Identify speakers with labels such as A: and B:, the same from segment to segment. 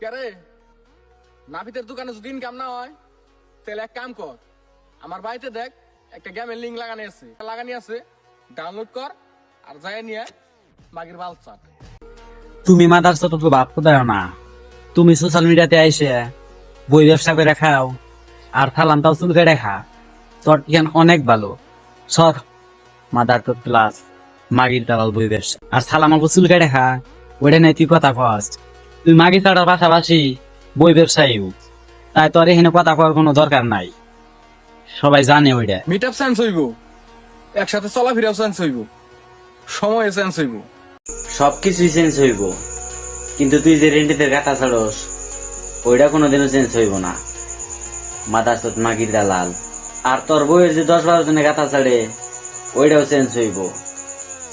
A: কেরে নাফিতের দোকানে যদি ইনকাম না হয় তাহলে এক কাম কর, আমার বাড়িতে দেখ একটা গেমের লিঙ্ক লাগানি আছে, ডাউনলোড কর আর যাই নিয়ে মাগির বাল চাট।
B: তুমি মাদারচোদ তো ভাবতে দাও না। তুমি সোশ্যাল মিডিয়াতে আইসে বই ব্যবসা করে খাও আর থালান তাও চুল কেটে খা, তোর জ্ঞান অনেক ভালো। সর মাদার তো প্লাস মাগির দালাল বই ব্যবসা আর সালাম আমাকে চুল কেটে খা, ওইটা নাই তুই কথা কস। তুই মাগির তাটার পাশাপাশি বই ব্যবসায়ীও, তাই তোর এখানে কথা কওয়ার কোনো দরকার নাই, সবাই জানে ওইটা।
A: মিট আপ চেঞ্জ হইব, একসাথে চলাফেরাও চেঞ্জ হইব, সময় চেঞ্জ হইব,
B: সবকিছুই চেঞ্জ হইব, কিন্তু তুই যে রেন্টিতে গাথা ছাড়স ওইটা কোনোদিনও চেঞ্জ হইব না। মাদারচোদ মাগির দালাল। আর তোর বইয়ের যে 10-12 জনে গাথা ছাড়ে ওইটাও চেঞ্জ হইব,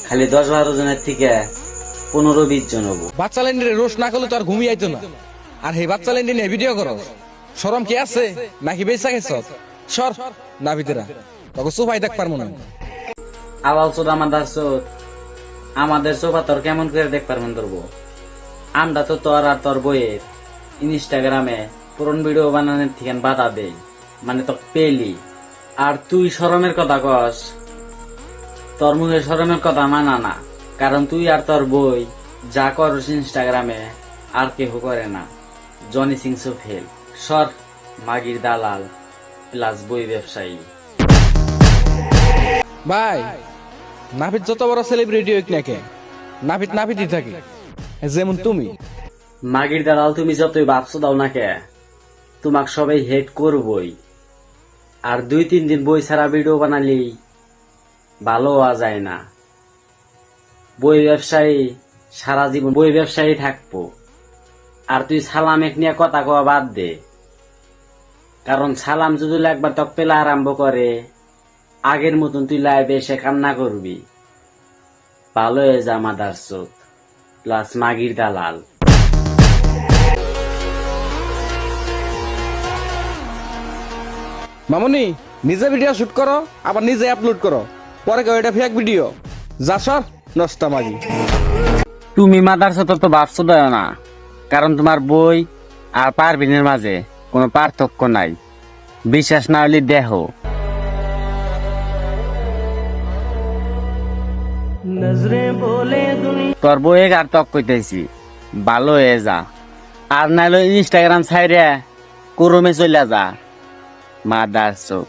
B: খালি 10-12 জনের থেকে 15-20 জন হবো।
A: বাচ্চা লেন্ডিরে রোশ না করলে তো আর ঘুমিয়ে আইতো না। আর হে বাচ্চা লেন্ডি নিয়ে ভিডিও করো, শরম কি আছে নাকি বেচা গেছ? সর না ভিতরা তোকে সোফাই দেখ পারবো না।
B: আওয়াল চোদ মাদারচোদ, আমাদের সোফা তোর কেমন করে দেখ পারবেন ধরবো? আমরা তো তোর আর তোর বইয়ের ইনস্টাগ্রামে পুরন ভিডিও বানানোর থেকে বাধা দেই, মানে তো পেলি। আর তুই শরমের কথা কস, তোর মুখে শরমের কথা মানা না, কারণ তুই আর তোর বই যা করস ইনস্টাগ্রামে আর কেহ করে না। Johnny Singh fail. সর মাগির দালাল প্লাস বই ব্যবসায়ী।
A: ভাই নাফিত যত বড় সেলিব্রিটি হোক না কে, নাফিত নাফিতই থাকে, যেমন তুমি।
B: মাগির দালাল তুমি যতই ভাবছো দাও না কে, তোমাক সবাই হেড করবই। আর 2-3 দিন বই ছাড়া ভিডিও বানালি ভালো হওয়া যায় না। বই ব্যবসায়ী সারা জীবন বই ব্যবসায়ী থাকবো। আর তুই সালামেক নিয়ে কথা কওয়া বাদ দে, কারণ সালাম যদি একবার তক পেলা আরম্ভ করে আগের মতন তুই লাইভে এসে কান্না করবি। ভালো হয়ে যা মাদারচোদ প্লাস মাগির দালাল।
A: মামুনি নিজে ভিডিও শুট করো আবার নিজে আপলোড করো, পরে কেউ এটা ফেক ভিডিও। যা সর নষ্টা মাগি।
B: তুমি মাদারচোদ তো ভাবছো দেয় না, কারণ তোমার বই আর পারবিনের মাঝে কোনো পার্থক্য নাই। বিশ্বাস না হলে দেখো। তোর বই আর তক কইতেছি ভালো হয়ে যা, আর নাইলে ইনস্টাগ্রাম ছাইরে কুরমে চলে যা মাদারচোদ।